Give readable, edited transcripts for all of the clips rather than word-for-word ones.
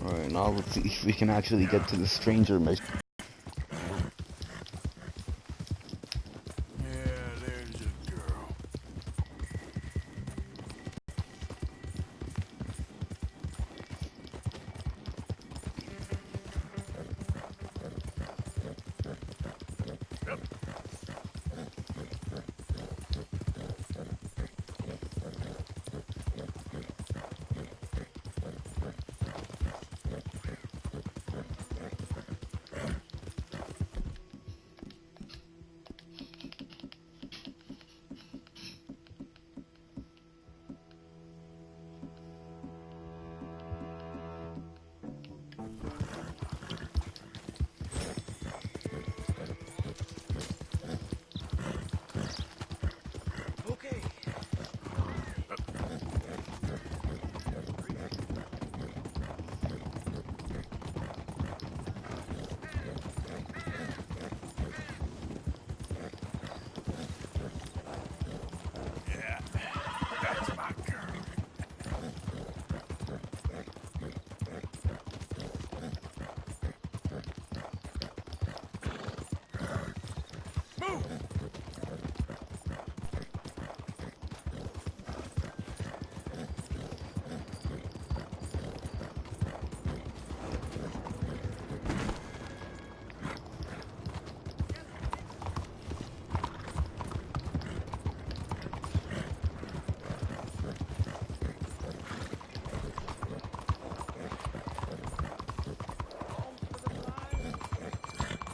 Alright, now let's see if we can actually get to the stranger mission.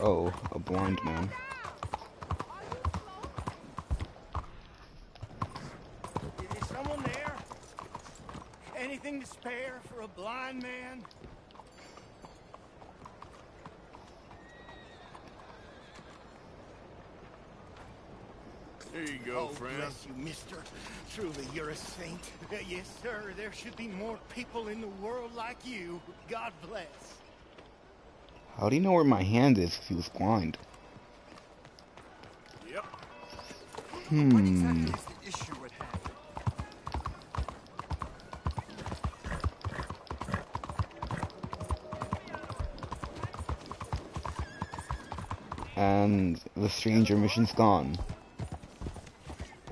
Oh, a blind man. Is someone there? Anything to spare for a blind man? Here you go, friend. Bless you, mister. Truly, you're a saint. Yes, sir. There should be more people in the world like you. God bless. How do you know where my hand is if he was blind? Yep. What exactly is the issue at hand? And the stranger mission's gone.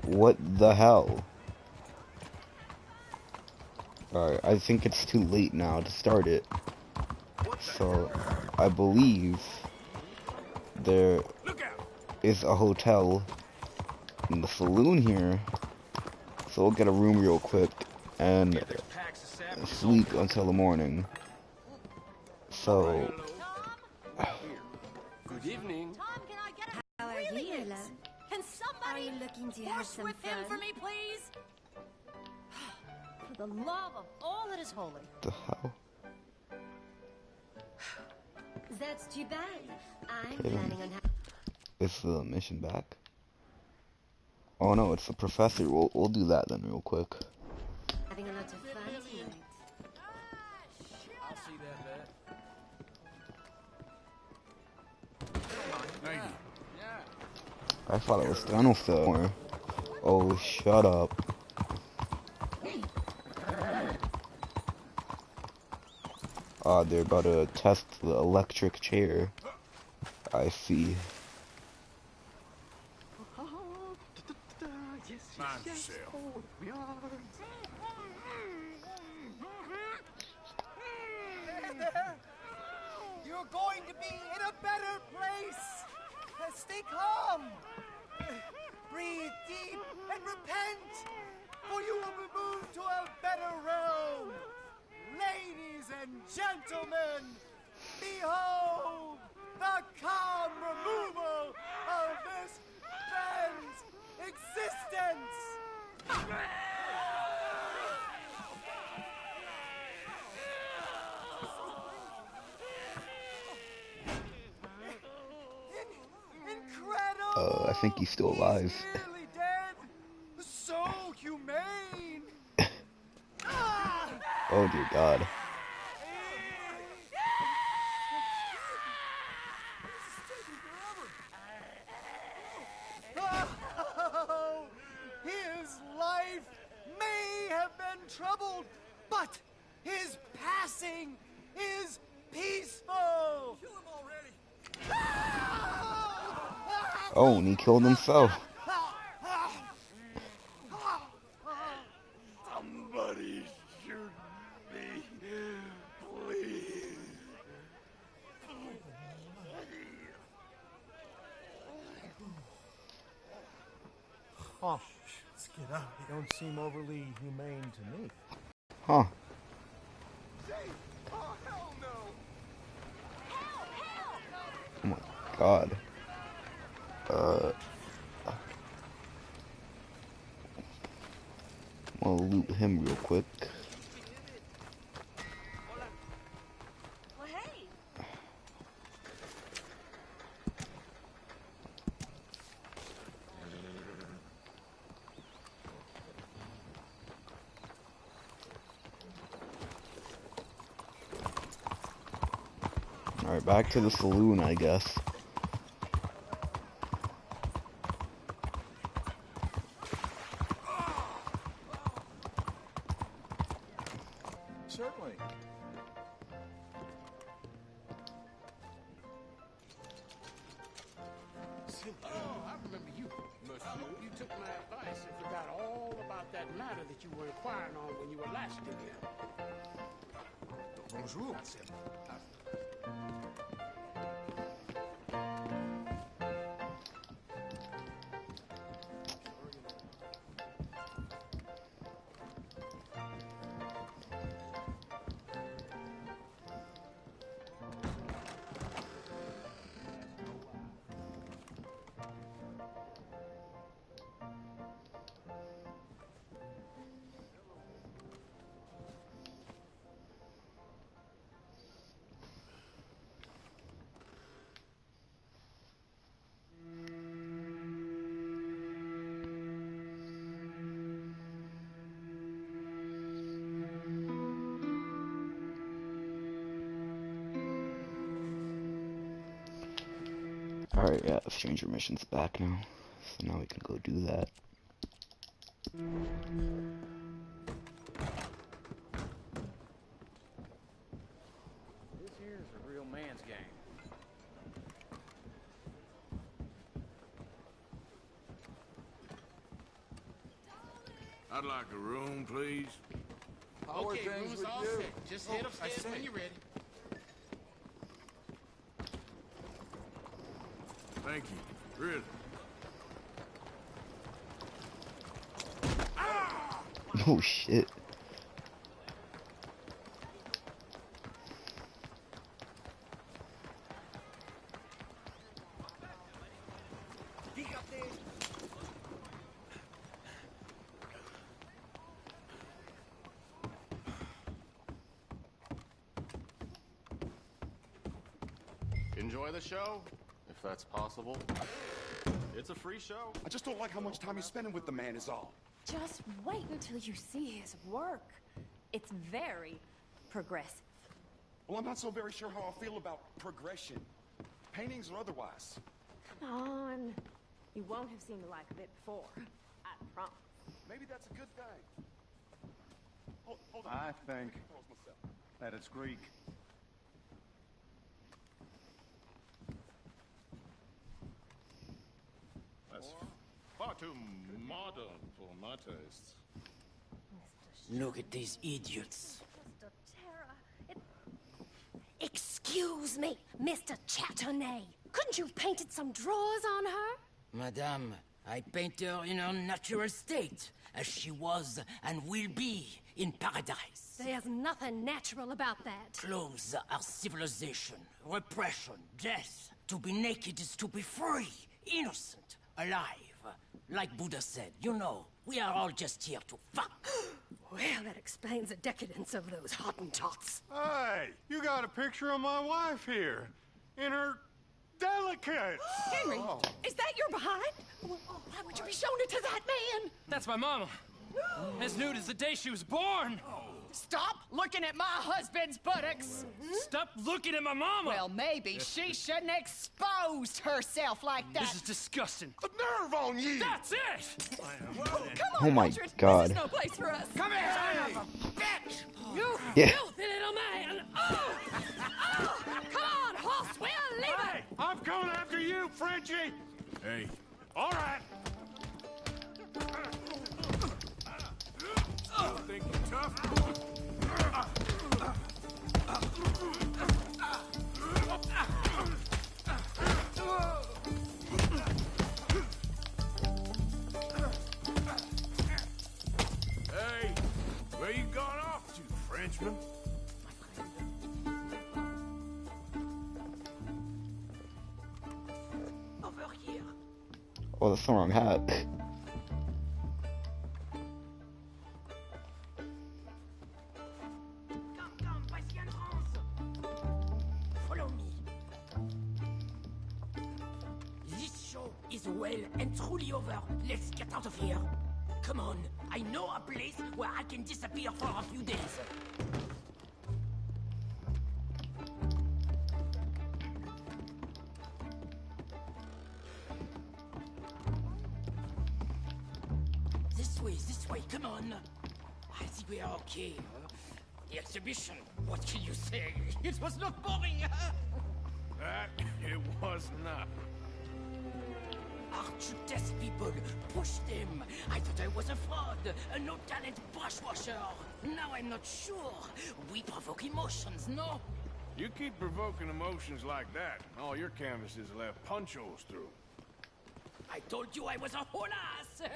What the hell? Alright, I think it's too late now to start it. So, I believe there is a hotel in the saloon here. So we'll get a room real quick and sleep until the morning. So... Good evening. Tom, can I get a... How really is? Can somebody horse whip him for me, please? For the love of all that is holy. The hell? That's too bad. I'm planning on Is the mission back? Oh no, it's the professor. We'll do that then real quick. having a lot of fun tonight. I'll see that, Thank you. I thought it was done with the more. Oh, shut up. They're about to test the electric chair. I see. Mind yourself. There. You're going to be in a better place. Stay calm. Breathe deep and repent, for you will be moved to a better realm. Ladies and gentlemen, behold the calm removal of this man's existence. Incredible! I think he's still alive. Nearly dead. So humane. Oh dear God. peaceful. Kill him already. Oh, and he killed himself. Somebody shoot me, please. Oh, let's get out. They don't seem overly humane to me. Huh. Oh, hell no. Oh my god. I'll loot him real quick. Well, hey. Alright, back to the saloon, I guess. Certainly. Oh, I remember you. I hope you took my advice and forgot all about that matter that you were inquiring on when you were last in here. Bonjour. Alright, yeah, stranger mission's back now. So now we can go do that. This here's a real man's game. I'd like a room, please. How are Okay, things room's with all you? set. Just head upstairs when you're ready. Thank you. Really. Oh shit. Enjoy the show, if that's possible. It's a free show. I just don't like how much time he's spending with the man is all. Just wait until you see his work. It's very progressive. Well, I'm not so very sure how I feel about progression. Paintings or otherwise. Come on. You won't have seen the like of it before. I promise. Maybe that's a good thing. Hold on. I think Compose myself. that it's Greek. That's far too modern for my taste. Look at these idiots. Mr. Terra, Excuse me, Mr. Chatternet. Couldn't you have painted some drawers on her? Madame, I paint her in her natural state, as she was and will be in paradise. There's nothing natural about that. Clothes are civilization, repression, death. To be naked is to be free, innocent, alive. Like Buddha said, you know, we are all just here to fuck. Well, that explains the decadence of those Hottentots. Hey, you got a picture of my wife here. In her delicates. Henry, is that your behind? Well, why would you be showing it to that man? That's my mama. As nude as the day she was born. Stop looking at my husband's buttocks. Stop looking at my mama. Well, maybe she shouldn't have exposed herself like that. This is disgusting. A nerve on you! That's it! Come Oh on, my Mildred. God. This is no place for us. Come here, son of a bitch! You Yeah. filthy little man. Oh! Reggie! Hey, All right. think you're tough? Hey, where you gone off to, Frenchman? Over here. Oh, that's the wrong hat. Come, Pascal France. Follow me. This show is well and truly over. Let's get out of here. Come on, I know a place where I can disappear for a few days. This way, come on. I think we are okay. The exhibition, what can you say? It was not boring. That it was not. Art should test people. Push them. I thought I was a fraud. A no-talent brushwasher. Now I'm not sure. We provoke emotions, no? You keep provoking emotions like that, and all your canvases will have punch holes through. I told you I was a whole ass.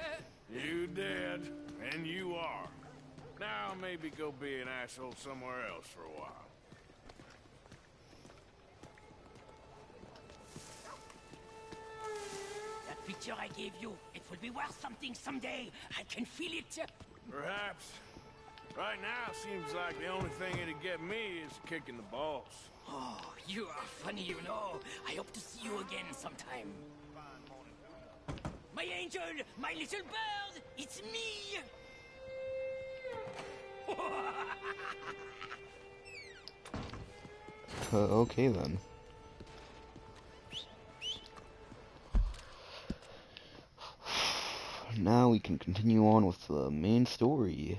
You did, and you are. Now maybe go be an asshole somewhere else for a while. That picture I gave you, it will be worth something someday. I can feel it. Perhaps. Right now, seems like the only thing it'd get me is kicking the balls. Oh, you are funny, you know. I hope to see you again sometime. My angel, my little bird, it's me! Okay then. Now we can continue on with the main story.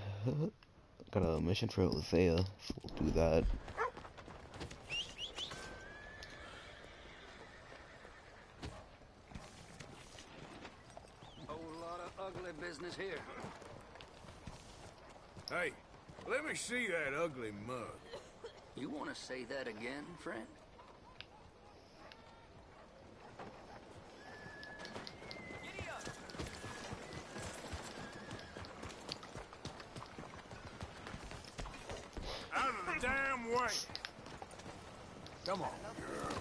Got a mission for Hosea, so we'll do that. Whole lot of ugly business here. Hey, let me see that ugly mug. You want to say that again, friend? Out of the damn way! Come on, girl.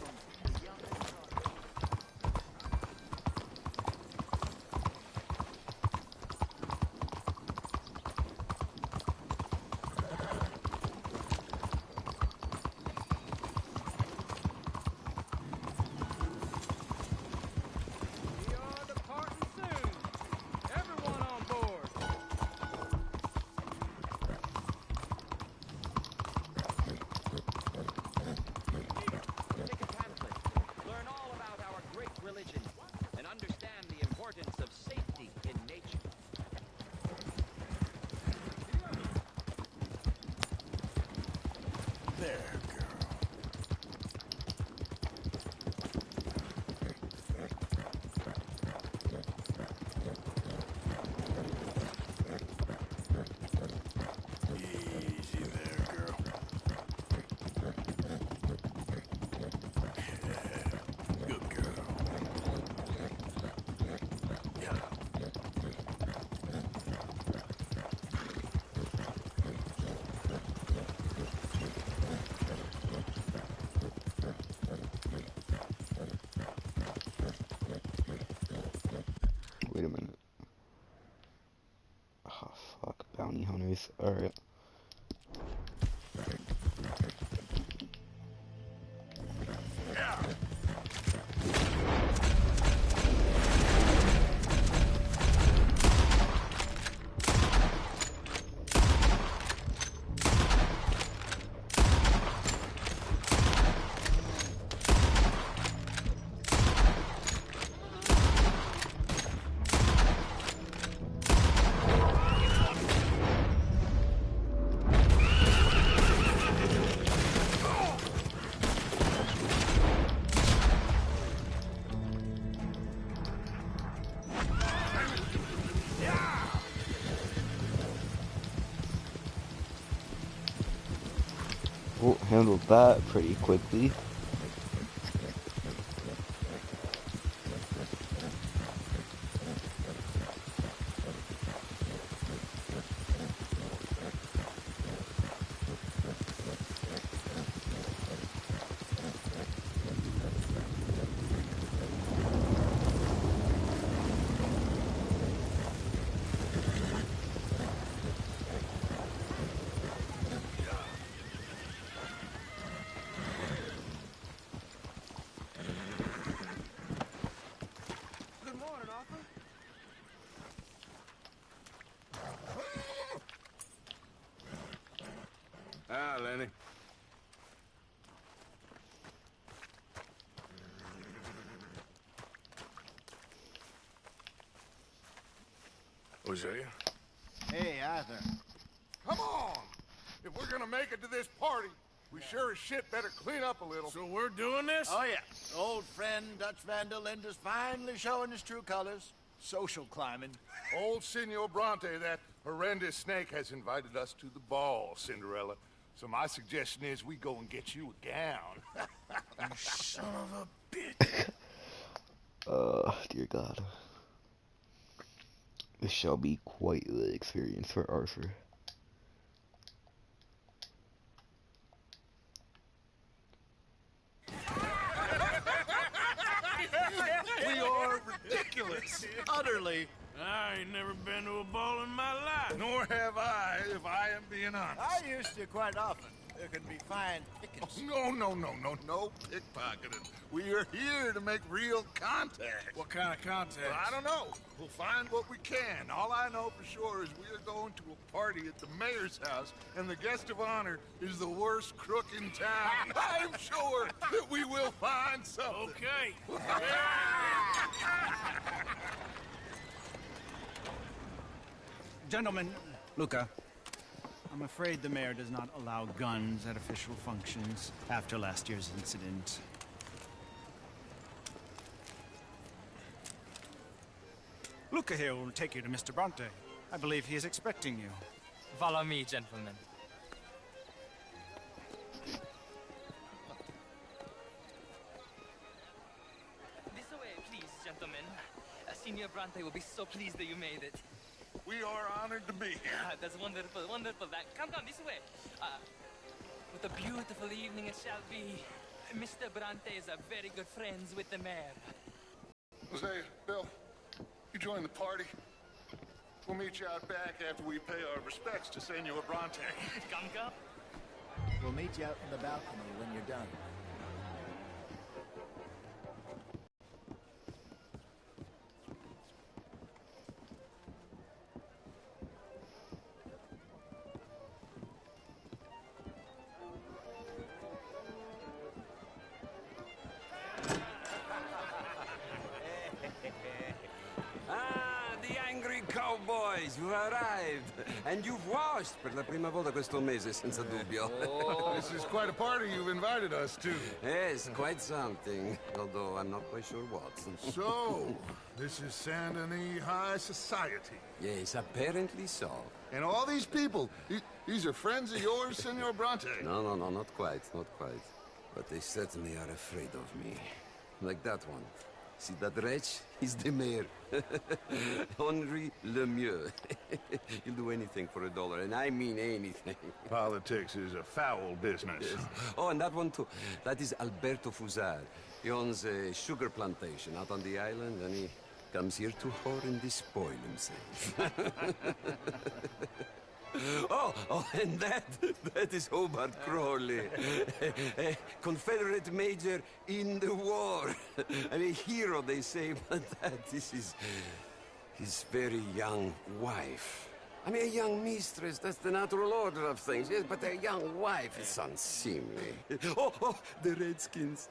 Wait a minute. Oh, fuck. Bounty hunters. Alright. handled that pretty quickly. Hi, Lenny. Hosea? Hey, Arthur. Come on! If we're gonna make it to this party, we sure as shit better clean up a little. So we're doing this? Oh, yeah. Old friend Dutch Vandal Linda's finally showing his true colors. Social climbing. Old Senor Bronte, that horrendous snake, has invited us to the ball, Cinderella. So my suggestion is we go and get you a gown. You son of a bitch. Dear God. This shall be quite the experience for Arthur. We are ridiculous. Utterly. I ain't never been to a ball in my life. Nor have I, if I am being honest. I used to quite often. There can be fine pickings. No pickpocketing. We are here to make real contact. What kind of contact? Well, I don't know. We'll find what we can. All I know for sure is we are going to a party at the mayor's house, and the guest of honor is the worst crook in town. I'm sure that we will find something. Okay. Gentlemen, Luca, I'm afraid the mayor does not allow guns at official functions after last year's incident. Luca here will take you to Mr. Bronte. I believe he is expecting you. Follow me, gentlemen. This way, please, gentlemen. Signor Bronte will be so pleased that you made it. We are honored to be here. That's wonderful, wonderful. Come this way. What a beautiful evening it shall be. Mr. Bronte is a very good friends with the mayor. Jose, Bill, you join the party. We'll meet you out back after we pay our respects to Senor Bronte. Come. We'll meet you out in the balcony when you're done. Cowboys, you've arrived! And you've washed per la prima volta questo mese, senza dubbio. This is quite a party you've invited us to. Yes, quite something. Although I'm not quite sure what. So, this is Saint Denis High Society. Yes, apparently so. And all these people, these are friends of yours, Senor Bronte? No, not quite, not quite. But they certainly are afraid of me. Like that one. See that wretch? He's the mayor. Henri Lemieux. He'll do anything for $1, and I mean anything. Politics is a foul business. Yes. Oh, and that one too. That is Alberto Fusar. He owns a sugar plantation out on the island, and he comes here to whore and despoil himself. Oh, and that is Hobart Crawley, a Confederate major in the war. I mean, hero, they say, but this is his very young wife. I mean, a young mistress, that's the natural order of things, yes, but a young wife is unseemly. Oh, the Redskins.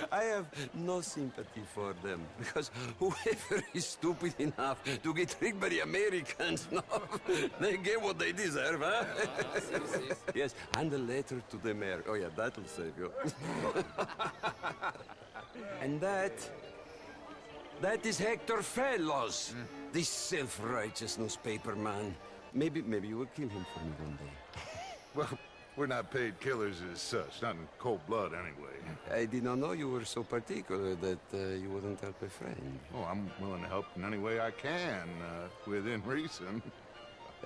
I have no sympathy for them, because whoever is stupid enough to get tricked by the Americans, no, they get what they deserve, huh? Yes, and a letter to the mayor. Oh, yeah, that'll save you. And that is Hector Fellows. This self-righteous newspaper man. Maybe you will kill him for me one day. We're not paid killers as such, not in cold blood anyway. I did not know you were so particular that you wouldn't help a friend. Oh, I'm willing to help in any way I can, within reason.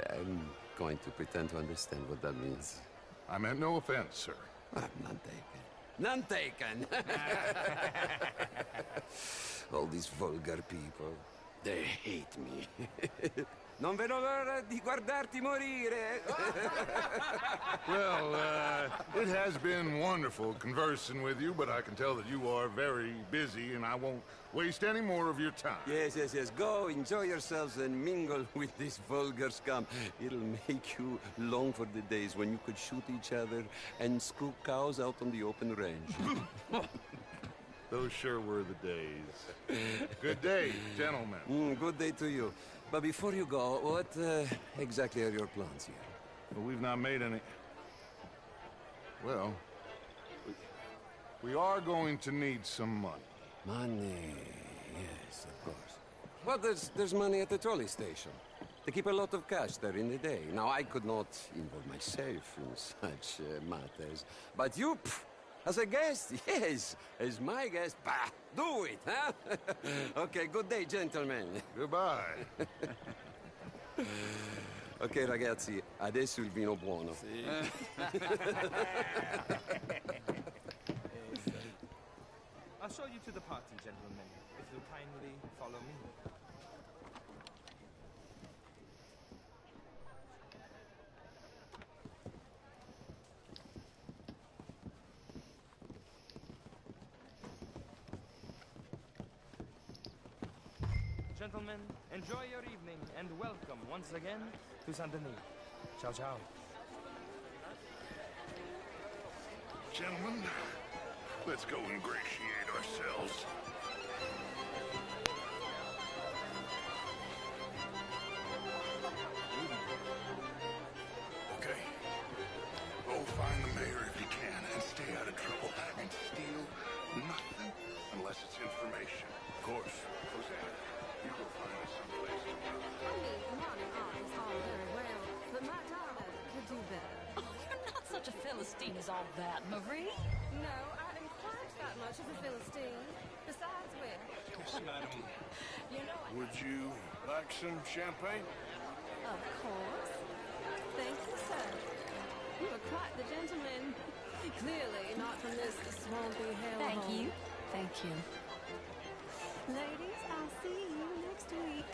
I'm going to pretend to understand what that means. I meant no offense, sir. None taken. None taken! All these vulgar people, they hate me. Non vedo l'ora di guardarti morire. Well, it has been wonderful conversing with you, but I can tell that you are very busy, and I won't waste any more of your time. Yes. Go, enjoy yourselves, and mingle with this vulgar scum. It'll make you long for the days when you could shoot each other and screw cows out on the open range. Those sure were the days. Good day, gentlemen. Good day to you. But before you go, what exactly are your plans here? Well, we've not made any... Well, we are going to need some money. Money, yes, of course. Well, there's money at the trolley station. They keep a lot of cash there in the day. Now, I could not involve myself in such matters. But you, as a guest, yes, as my guest, bah, do it, huh? Okay, good day, gentlemen. Goodbye. Ok, ragazzi, adesso il vino buono. Sì. I'll show you to the party, gentlemen, if you'll kindly follow me. Gentlemen, enjoy your evening and welcome once again to Saint Denis. Ciao, ciao. Gentlemen, let's go ingratiate ourselves. Okay. Go find the mayor if you can and stay out of trouble. And steal nothing unless it's information. Of course. Hosanna, you go find us some place to go. I mean, modern art is all very well, but my daughter could do better. Oh, you're not such a Philistine as all that, Marie. No, I didn't quite that much of a Philistine. Besides which... Yes, madam. You know, Would you like some champagne? Of course. Thank you, sir. You are quite the gentleman. Clearly not from this swampy hellhole. Thank you. Thank you. Ladies, I'll see you next week.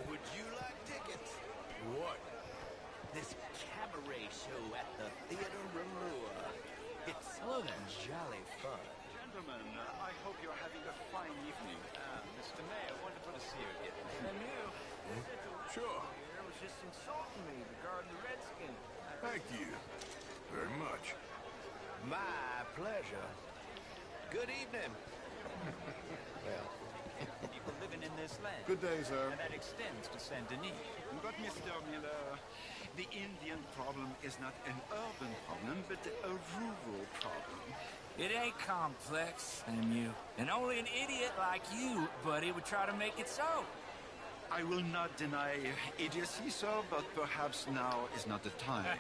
Would you like tickets? What? This cabaret show at the Theater Rouleur. It's jolly fun. Gentlemen, I hope you're having a fine evening. Mr. Mayor, wonderful to see you again. And you? Sure. Here was just insulting me regarding the Redskin. Thank you very much. My pleasure. Good evening. Well, people living in this land. Good day, sir. And that extends to Saint Denis. But, Mr. Miller, the Indian problem is not an urban problem, but a rural problem. It ain't complex, MU. And only an idiot like you, buddy, would try to make it so. I will not deny idiocy, sir, but perhaps now is not the time.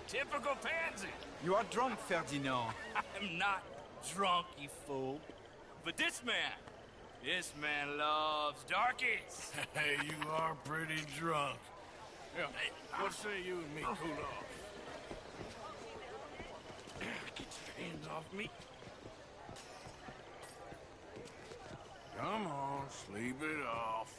Typical pansy. You are drunk, Ferdinand. I'm not drunk, you fool. But this man loves darkies. Hey, you are pretty drunk. Yeah, what say you and me cool off? Get your hands off me. Come on, sleep it off.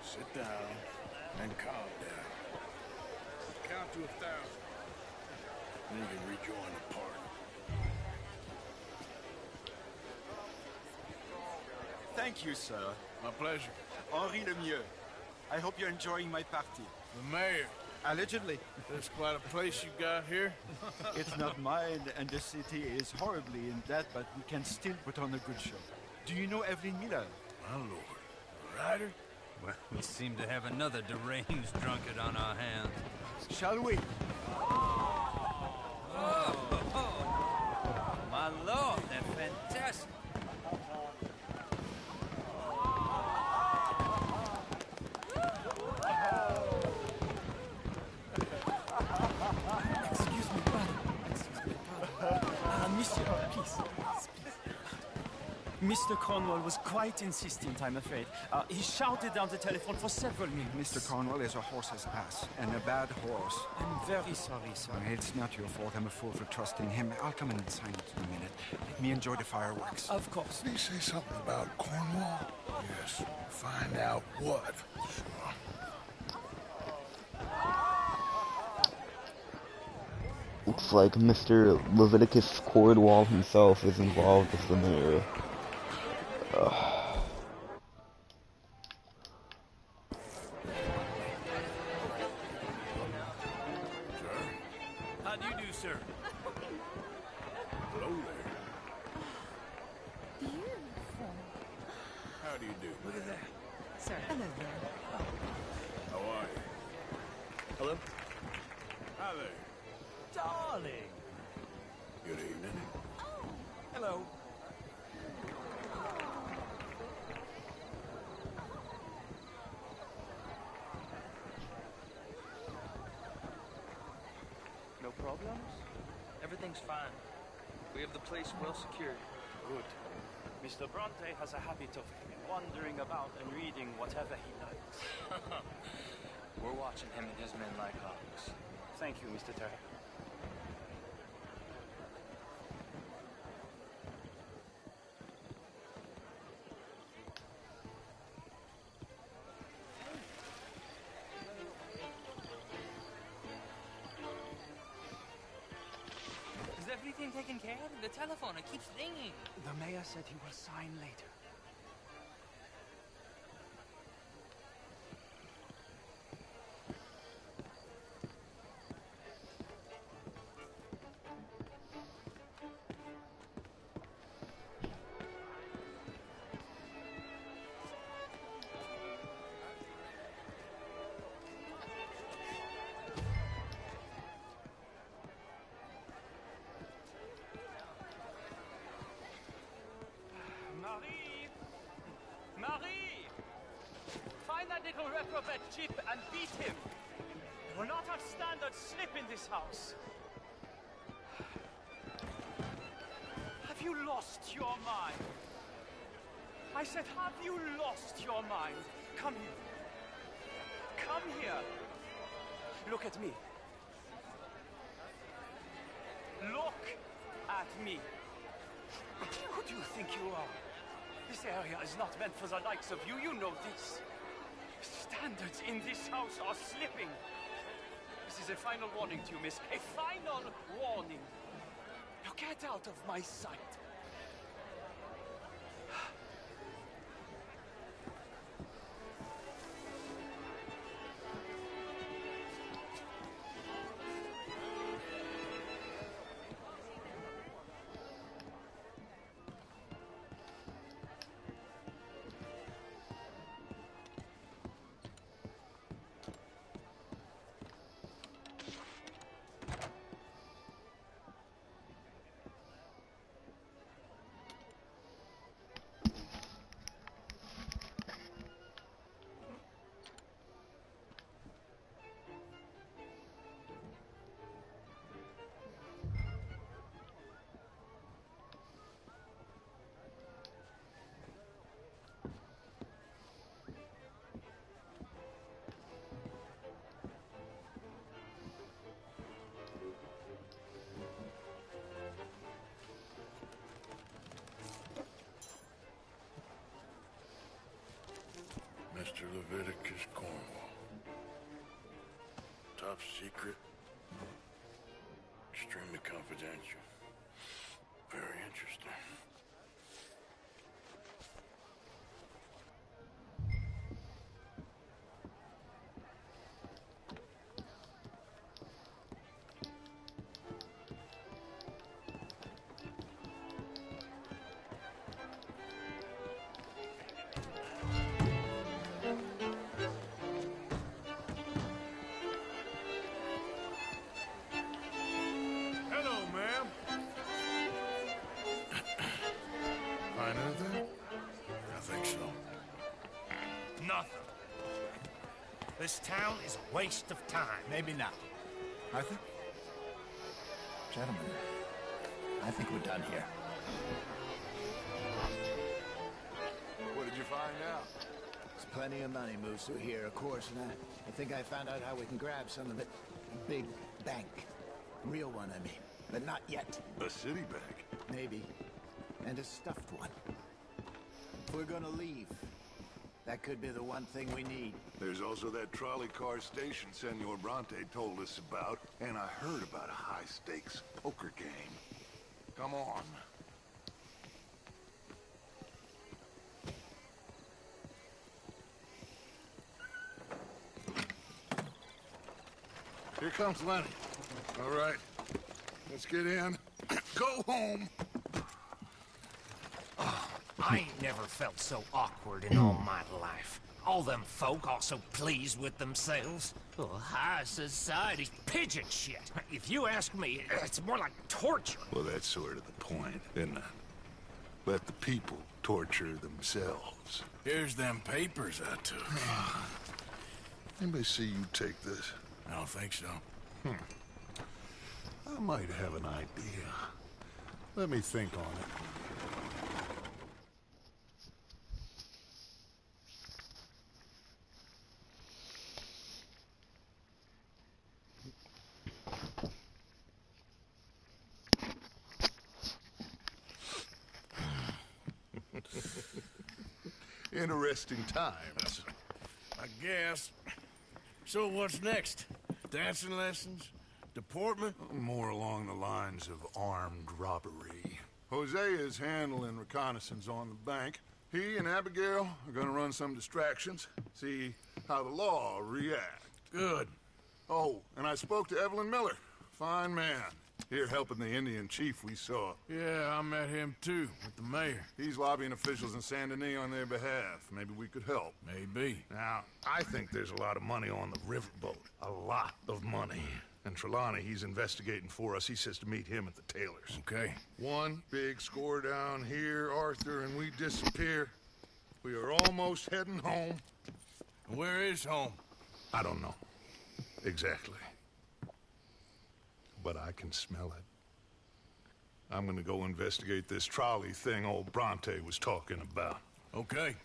Sit down and calm down. Count to 1,000. Then you can rejoin the party. Thank you, sir. My pleasure. Henri Lemieux. I hope you're enjoying my party. The mayor. Allegedly. There's quite a place you got here. It's not mine, and the city is horribly in debt, but we can still put on a good show. Do you know Evelyn Miller? My lord. A writer? Well, we seem to have another deranged drunkard on our hands. shall we? My lord, they're fantastic. Excuse me, brother. Monsieur, please. Mr. Cornwall was quite insistent, I'm afraid. He shouted down the telephone for several minutes. Mr. Cornwall is a horse's ass, and a bad horse. I'm very sorry, sir. It's not your fault. I'm a fool for trusting him. I'll come in silence in a minute. Let me enjoy the fireworks. Of course. Did he say something about Cornwall? Yes. Find out what. Looks like Mr. Leviticus Cornwall himself is involved as the mayor. How do you do, sir? Hello there. Beautiful. How do you do? Look at that. Sir. Hello there. How are you? Hello? Hi there. Darling. Good evening. Hello. No problems? Everything's fine. We have the place well secured. Good. Mr. Bronte has a habit of wandering about and reading whatever he likes. We're watching him and his men like hawks. Thank you, Mr. Terry. Is everything taken care of? The telephone, it keeps ringing. The mayor said he will sign later. Marie! Marie! Find that little reprobate chip and beat him. We will not have standard slip in this house. Have you lost your mind? I said, have you lost your mind? Come here. Come here. Look at me. Look at me. Who do you think you are? This area is not meant for the likes of you. You know this. Standards in this house are slipping. This is a final warning to you, miss. A final warning. Now get out of my sight. Mr. Leviticus Cornwall. Top secret. Extremely confidential. Very interesting. This town is a waste of time. Maybe not. Arthur? Gentlemen, I think we're done here. What did you find out? There's plenty of money moves through here, of course, and I think I found out how we can grab some of it. A big bank. Real one, I mean. But not yet. A city bank? Maybe. And a stuffed one. If we're gonna leave, that could be the one thing we need. There's also that trolley car station Senor Bronte told us about, and I heard about a high-stakes poker game. Come on. Here comes Lenny. All right, let's get in. Go home. I ain't never felt so awkward in all my life. All them folk all so pleased with themselves. Oh, high society's pigeon shit. If you ask me, it's more like torture. Well, that's sort of the point, isn't it? Let the people torture themselves. Here's them papers I took. Anybody see you take this? I don't think so. I might have an idea. Let me think on it. Interesting times. I guess. So what's next? Dancing lessons? Deportment? More along the lines of armed robbery. Hosea is handling reconnaissance on the bank. He and Abigail are gonna run some distractions, see how the law reacts. Good. Oh, and I spoke to Evelyn Miller. Fine man. Here helping the Indian chief we saw. Yeah, I met him too, with the mayor. He's lobbying officials in Saint Denis on their behalf. Maybe we could help. Maybe. Now, I think there's a lot of money on the riverboat. A lot of money. And Trelawney, he's investigating for us. He says to meet him at the Taylors. Okay. One big score down here, Arthur, and we disappear. We are almost heading home. Where is home? I don't know. Exactly. But I can smell it. I'm gonna go investigate this trolley thing old Bronte was talking about. Okay.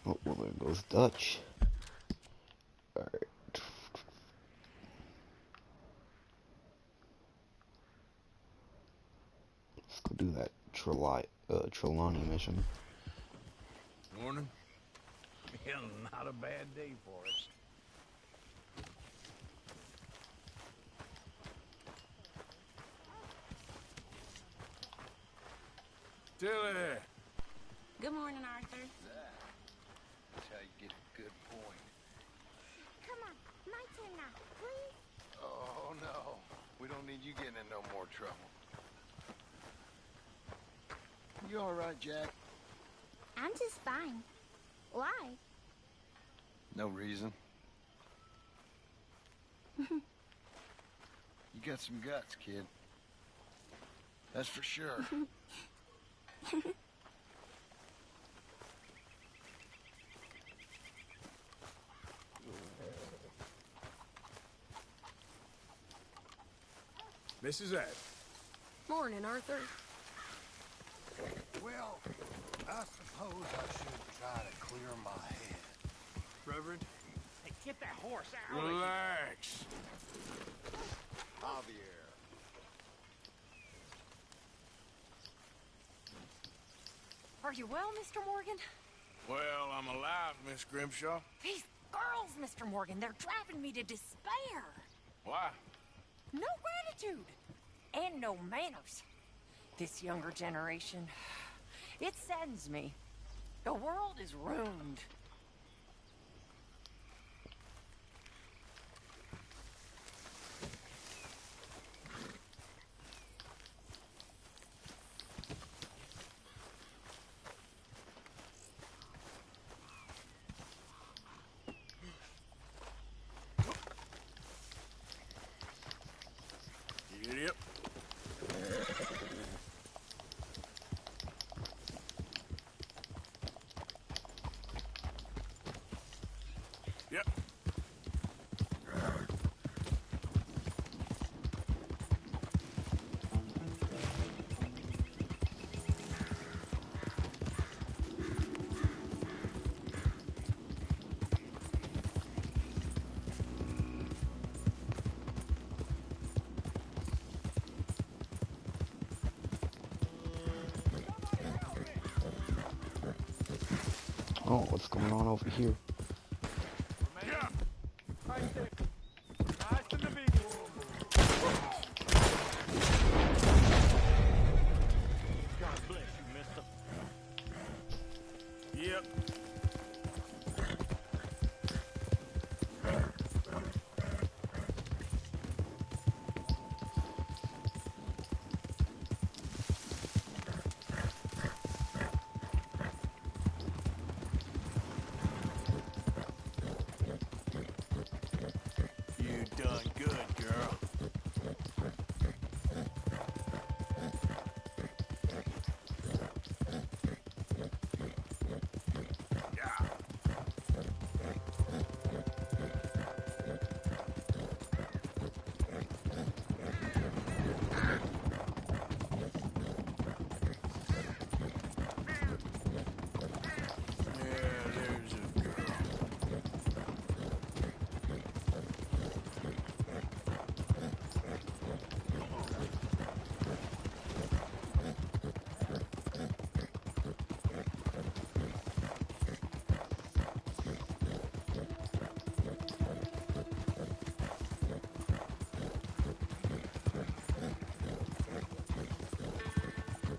Oh, well, there goes Dutch. Alright. Let's go do that Trelawney mission. Morning. Yeah, not a bad day for us. Tilly. Good morning, Arthur. That's how you get a good point. Come on, my turn now, please. Oh, no. We don't need you getting in no more trouble. You all right, Jack? I'm just fine. Why? No reason. You got some guts, kid. That's for sure. Mrs. Adams. Morning, Arthur. Well, I suppose I should try to clear my head. Reverend? Hey, get that horse out of here. Relax. Javier. Are you well, Mr. Morgan? Well, I'm alive, Miss Grimshaw. These girls, Mr. Morgan, they're driving me to despair. Why? No gratitude. And no manners. This younger generation, it saddens me. The world is ruined. Yep. Oh, what's going on over here? Yeah. God bless you, mister. Yep. You done good, girl. Yeah. Yeah, there's a girl.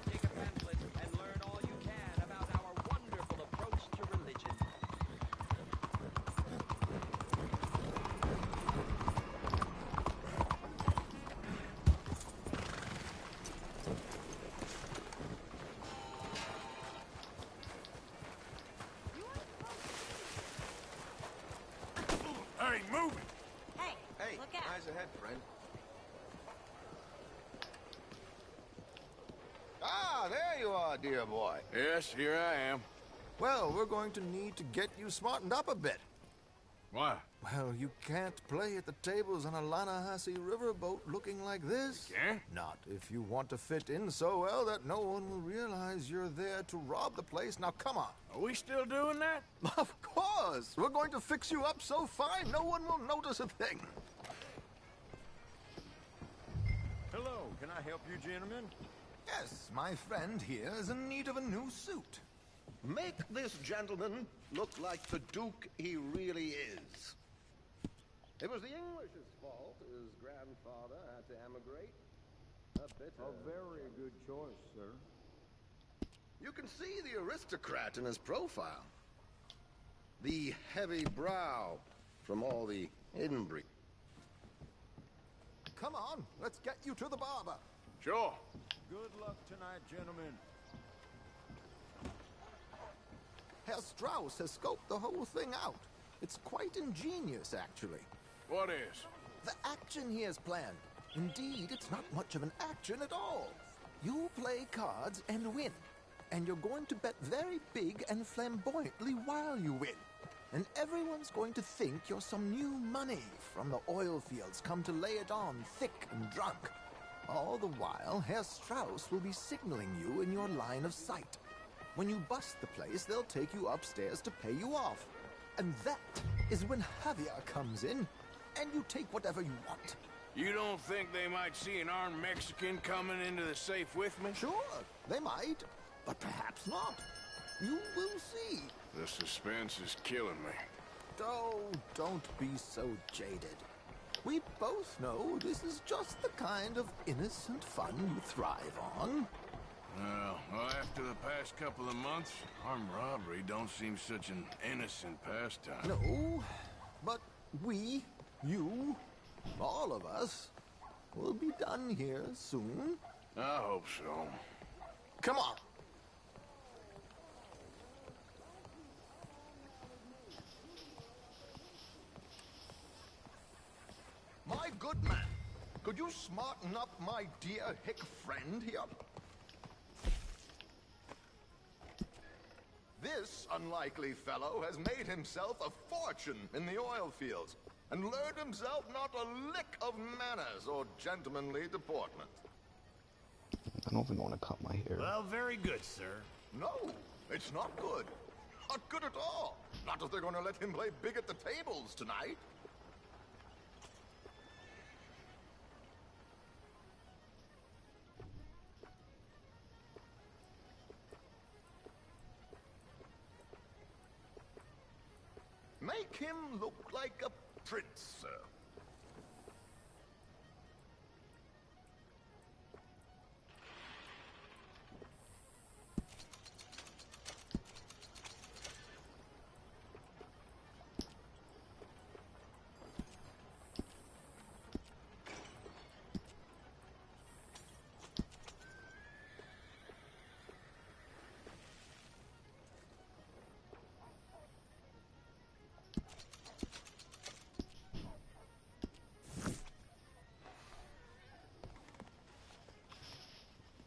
Take a pamphlet and learn all you can about our wonderful approach to religion. Hey, move it! Hey, look out. Eyes ahead, friend. Ah, there you are, dear boy. Yes, here I am. Well, we're going to need to get you smartened up a bit. Why? Well, you can't play at the tables on a Lannahechee riverboat looking like this. Can't? Not if you want to fit in so well that no one will realize you're there to rob the place. Now, come on. Are we still doing that? Of course. We're going to fix you up so fine no one will notice a thing. Hello, can I help you, gentlemen? Yes, my friend here is in need of a new suit. Make this gentleman look like the Duke he really is. It was the English's fault his grandfather had to emigrate. A very good choice, sir. You can see the aristocrat in his profile. The heavy brow from all the inbreeding. Come on, let's get you to the barber. Sure. Good luck tonight, gentlemen. Herr Strauss has scoped the whole thing out. It's quite ingenious, actually. What is? The action he has planned. Indeed, it's not much of an action at all. You play cards and win. And you're going to bet very big and flamboyantly while you win. And everyone's going to think you're some new money from the oil fields come to lay it on thick and drunk. All the while, Herr Strauss will be signaling you in your line of sight. When you bust the place, they'll take you upstairs to pay you off. And that is when Javier comes in, and you take whatever you want. You don't think they might see an armed Mexican coming into the safe with me? Sure, they might, but perhaps not. You will see. The suspense is killing me. Oh, don't be so jaded. We both know this is just the kind of innocent fun you thrive on. Well, after the past couple of months, armed robbery don't seem such an innocent pastime. No, but we, you, all of us, will be done here soon. I hope so. Come on. My good man, could you smarten up my dear hick friend here? This unlikely fellow has made himself a fortune in the oil fields and learned himself not a lick of manners or gentlemanly deportment. I don't even want to cut my hair. Well, very good, sir. No, it's not good. Not good at all. Not if they're going to let him play big at the tables tonight. Make him look like a prince, sir.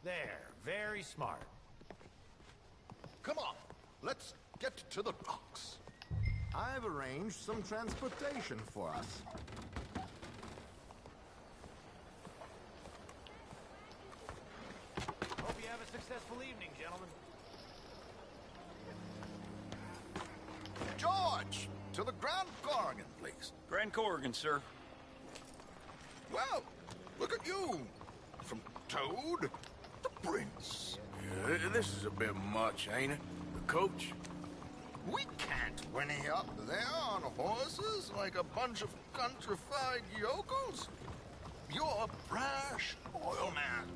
There, very smart. Come on, let's get to the docks. I've arranged some transportation for us. Hope you have a successful evening, gentlemen. George, to the Grand Corrigan, please. Grand Corrigan, sir. Well, look at you. From Toad to Prince. Yeah, this is a bit much, ain't it? The coach? We can't whinny up there on horses like a bunch of countrified yokels. You're a brash oil man.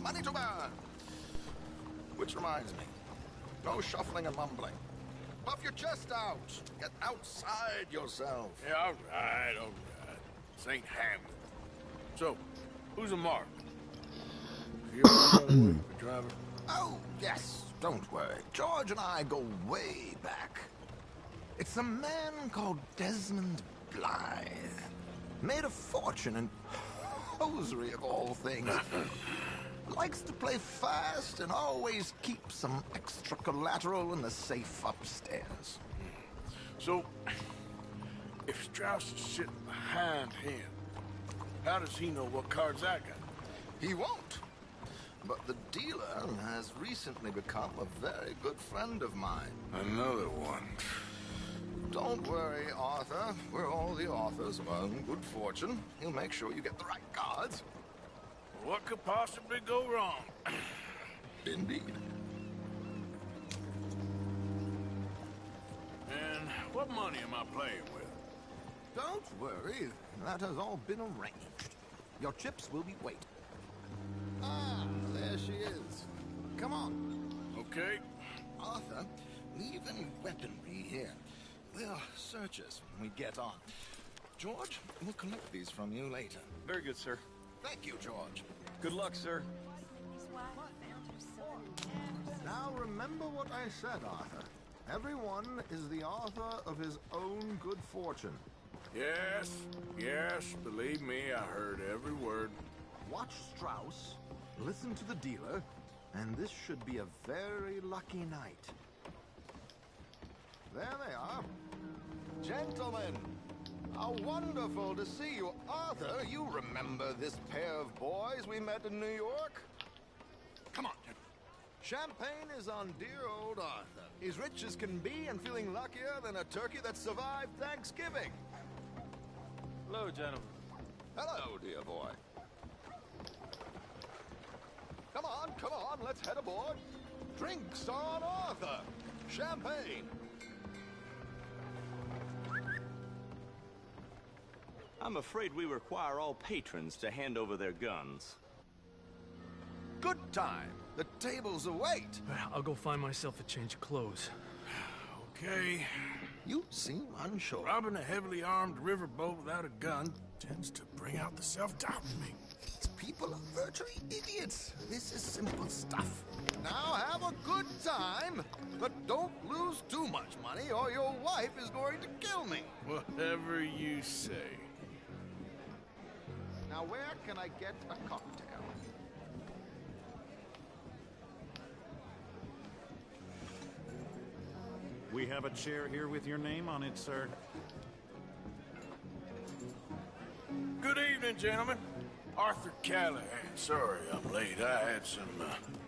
Money to burn. Which reminds me, no shuffling and mumbling. Puff your chest out. Get outside yourself. Yeah, all right, all right. This ain't Hamlet. So, who's a mark? You ever driver? Oh, yes. Don't worry. George and I go way back. It's a man called Desmond Blythe. Made a fortune in hosiery of all things. Likes to play fast and always keeps some extra collateral in the safe upstairs. So, if Strauss is sitting behind him, how does he know what cards I got? He won't. But the dealer has recently become a very good friend of mine. Another one. Don't worry, Arthur. We're all the authors of good fortune. He'll make sure you get the right cards. What could possibly go wrong? Indeed. And what money am I playing with? Don't worry. That has all been arranged. Your chips will be waiting. Ah, there she is. Come on. Okay. Arthur, leave any weaponry here. They'll search us when we get on. George, we'll collect these from you later. Very good, sir. Thank you, George. Good luck, sir. Now remember what I said, Arthur. Everyone is the author of his own good fortune. Yes, yes, believe me, I heard every word. Watch Strauss, listen to the dealer, and this should be a very lucky night. There they are. Gentlemen, how wonderful to see you. Arthur, you remember this pair of boys we met in New York? Come on. Champagne is on dear old Arthur. He's rich as can be and feeling luckier than a turkey that survived Thanksgiving. Hello, gentlemen. Hello, dear boy. Come on, let's head aboard. Drinks on Arthur. Champagne. I'm afraid we require all patrons to hand over their guns. Good time. The tables await. I'll go find myself a change of clothes. Okay. You seem unsure. Robbing a heavily armed riverboat without a gun tends to bring out the self-doubt in me. These people are virtually idiots. This is simple stuff. Now have a good time, but don't lose too much money or your wife is going to kill me. Whatever you say. Now where can I get a cocktail? We have a chair here with your name on it, sir. Good evening, gentlemen. Arthur Callahan. Sorry I'm late. I had some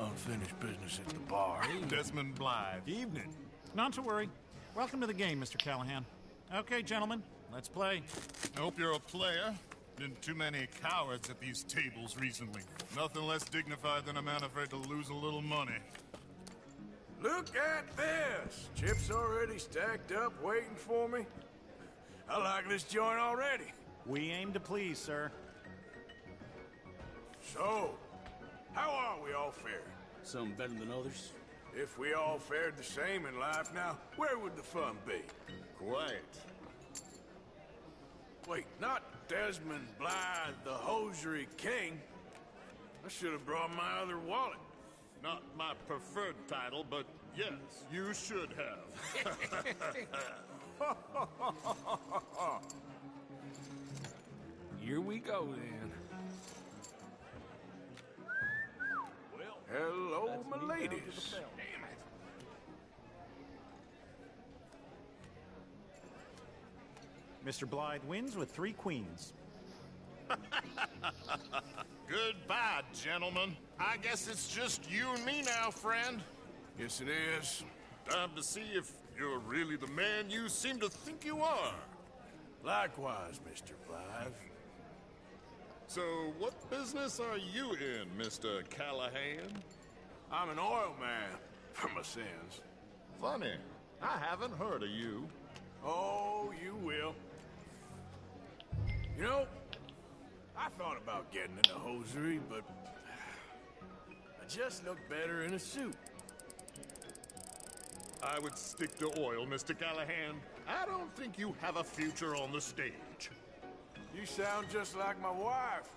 unfinished business at the bar. Desmond Blythe. Evening. Not to worry. Welcome to the game, Mr. Callahan. Okay, gentlemen, let's play. I hope you're a player. Been too many cowards at these tables recently. Nothing less dignified than a man afraid to lose a little money. Look at this! Chips already stacked up, waiting for me. I like this joint already. We aim to please, sir. So, how are we all faring? Some better than others. If we all fared the same in life now, where would the fun be? Quiet. Wait, not Desmond Blythe, the hosiery king. I should have brought my other wallet. Not my preferred title, but yes, you should have. Here we go, then. Well, hello, my ladies. Mr. Blythe wins with 3 queens. Goodbye, gentlemen. I guess it's just you and me now, friend. Yes, it is. Time to see if you're really the man you seem to think you are. Likewise, Mr. Blythe. So, what business are you in, Mr. Callahan? I'm an oil man, for my sins. Funny. I haven't heard of you. Oh, you will. You know, I thought about getting into hosiery, but I just look better in a suit. I would stick to oil, Mr. Callahan. I don't think you have a future on the stage. You sound just like my wife.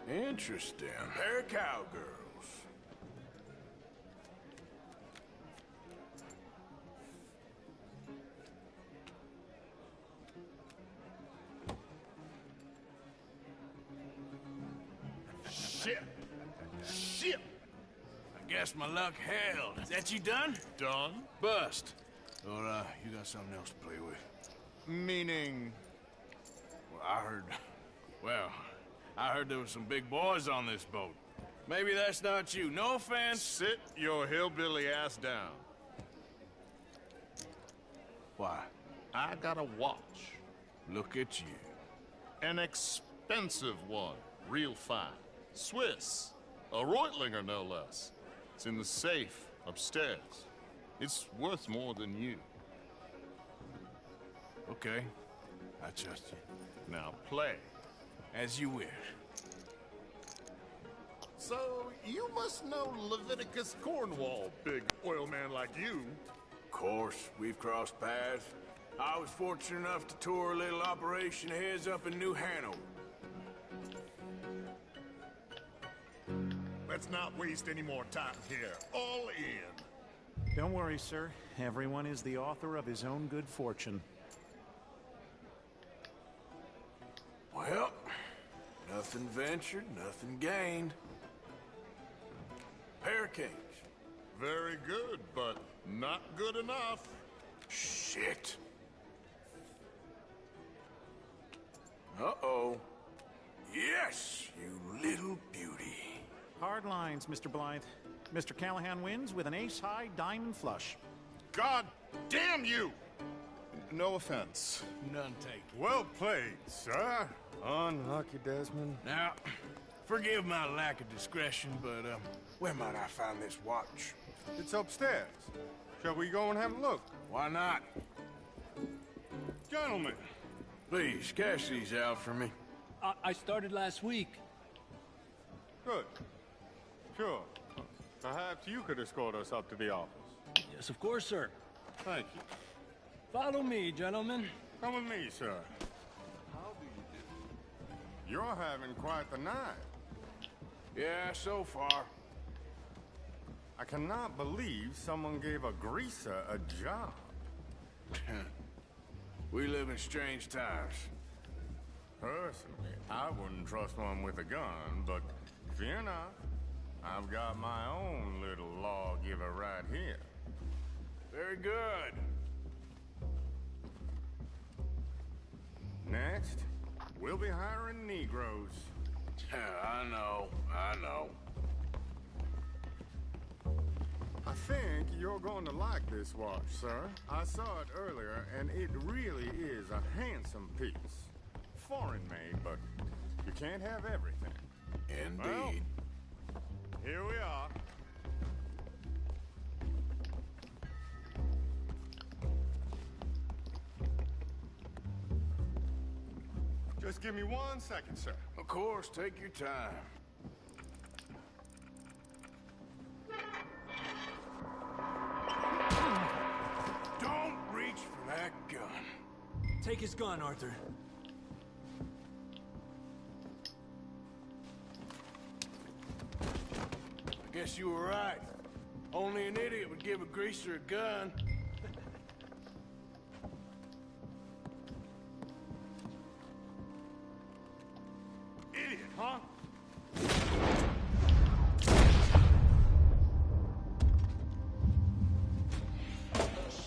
Interesting. Pair of cowgirls. Shit! I guess my luck held. Is that you done? Done? Bust. Or, you got something else to play with? Meaning? Well, I heard there was some big boys on this boat. Maybe that's not you. No offense. Sit your hillbilly ass down. Why? I got a watch. Look at you. An expensive one. Real fine. Swiss. A Reutlinger, no less. It's in the safe upstairs. It's worth more than you. Okay. I trust you. Now play. As you wish. So, you must know Leviticus Cornwall, big oil man like you. Of course, we've crossed paths. I was fortunate enough to tour a little operation of his up in New Hanover. Let's not waste any more time here. All in. Don't worry, sir. Everyone is the author of his own good fortune. Well, nothing ventured, nothing gained. Pair of kings. Very good, but not good enough. Shit. Uh-oh. Yes, you little beauty. Hard lines, Mr. Blythe. Mr. Callahan wins with an ace-high diamond flush. God damn you! No offense. None taken. Well played, sir. Unlucky, Desmond. Now, forgive my lack of discretion, but, where might I find this watch? It's upstairs. Shall we go and have a look? Why not? Gentlemen. Please, cash these out for me. I started last week. Good. Sure. Perhaps you could escort us up to the office. Yes, of course, sir. Thank you. Follow me, gentlemen. Come with me, sir. How do you do? You're having quite the night. Yeah, so far. I cannot believe someone gave a greaser a job. We live in strange times. Personally, I wouldn't trust one with a gun, but fear not. I've got my own little lawgiver right here. Very good. Next, we'll be hiring Negroes. I know. I think you're going to like this watch, sir. I saw it earlier, and it really is a handsome piece. Foreign made, but you can't have everything. Indeed. Well, here we are. Just give me 1 second, sir. Of course, take your time. Don't reach for that gun. Take his gun, Arthur. I guess you were right. Only an idiot would give a greaser a gun. Idiot, huh?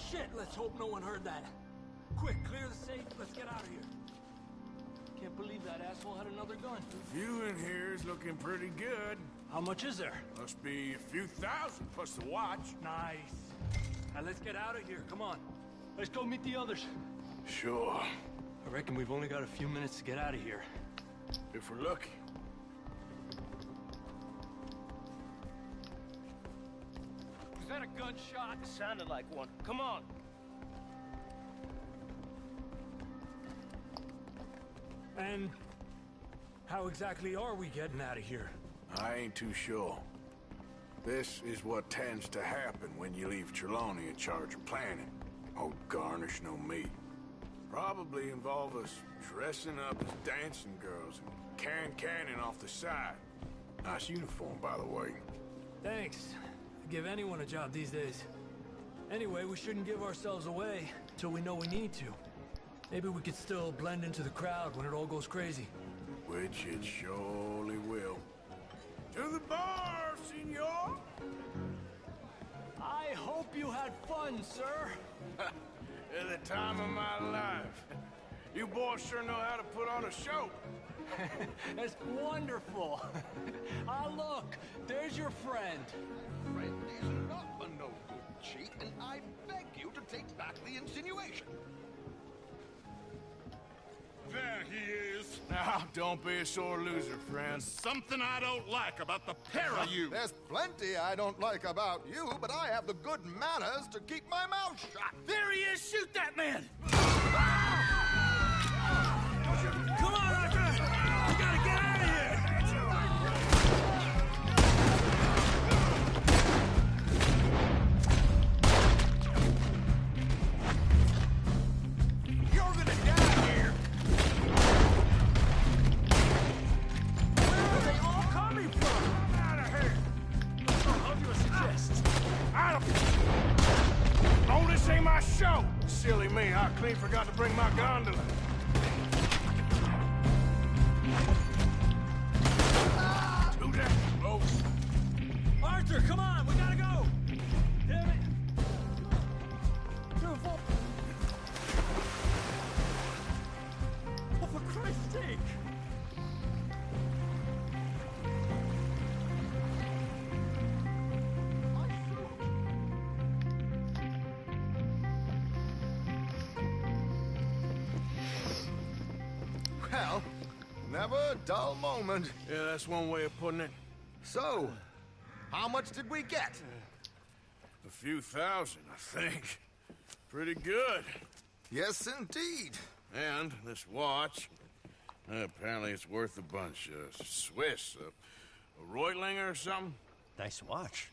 Shit, let's hope no one heard that. Quick, clear the safe. Let's get out of here. Can't believe that asshole had another gun. The view in here is looking pretty good. How much is there? Must be a few thousand plus the watch. Nice. Now let's get out of here. Come on. Let's go meet the others. Sure. I reckon we've only got a few minutes to get out of here. If we're lucky. Was that a gunshot? It sounded like one. Come on. And how exactly are we getting out of here? I ain't too sure. This is what tends to happen when you leave Trelawney in charge of planning. Oh, garnish no meat. Probably involve us dressing up as dancing girls and carrying cannon off the side. Nice uniform, by the way. Thanks. I'd give anyone a job these days. Anyway, we shouldn't give ourselves away till we know we need to. Maybe we could still blend into the crowd when it all goes crazy. Which it surely will. To the bar, senor! I hope you had fun, sir. At the time of my life. You boys sure know how to put on a show. That's wonderful. Ah, look, there's your friend. Friend is not a no good cheat, and I beg you to take back the insinuation. There he is. Now, don't be a sore loser, friend. Something I don't like about the pair of you. There's plenty I don't like about you, but I have the good manners to keep my mouth shut. There he is! Shoot that man! Come on, Arthur! We gotta get out of here! You're gonna die here. Where are they all coming from? Out of here! How do you suggest? Out of here! Oh, this ain't my show! Silly me, I clean forgot to bring my gondola. Do that, folks. Arthur, come on, we gotta go! Damn it! Oh, for Christ's sake! Well, never a dull moment. Yeah, that's one way of putting it. So, how much did we get? A few thousand, I think. Pretty good. Yes, indeed. And this watch, apparently it's worth a bunch. Swiss, a Reutlinger or something? Nice watch.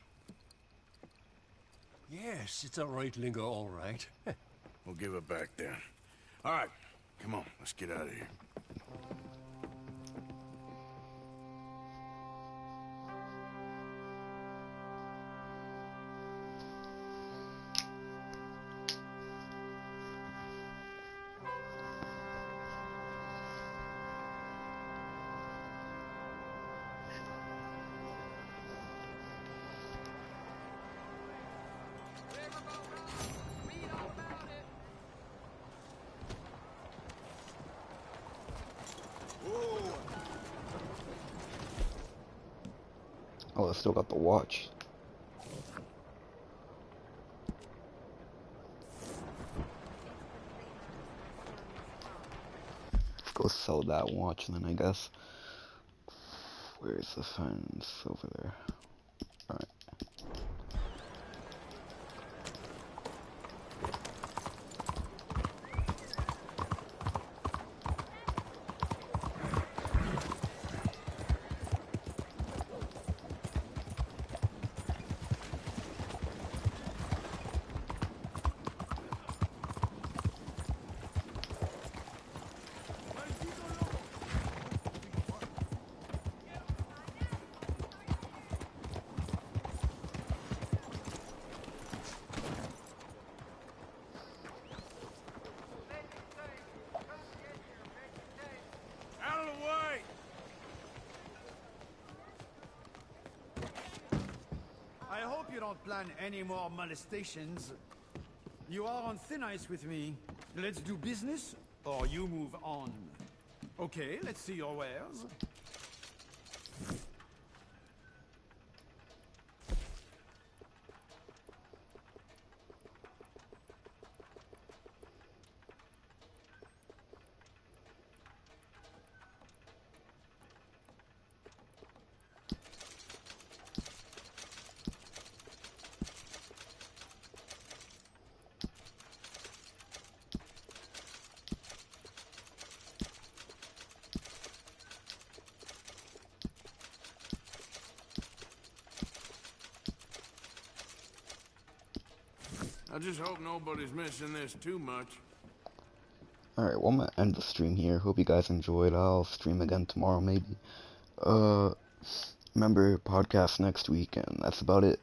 Yes, it's a Reutlinger, all right. We'll give it back then. All right, come on, let's get out of here. Oh, I still got the watch. Let's go sell that watch then, I guess. Where's the fence? Over there. Alright. Out of the way! I hope you don't plan any more molestations. You are on thin ice with me. Let's do business, or you move on. Okay, let's see your wares. I just hope nobody's missing this too much. Alright, well, I'm gonna end the stream here. Hope you guys enjoyed. I'll stream again tomorrow, maybe. Remember, podcast next week, and that's about it.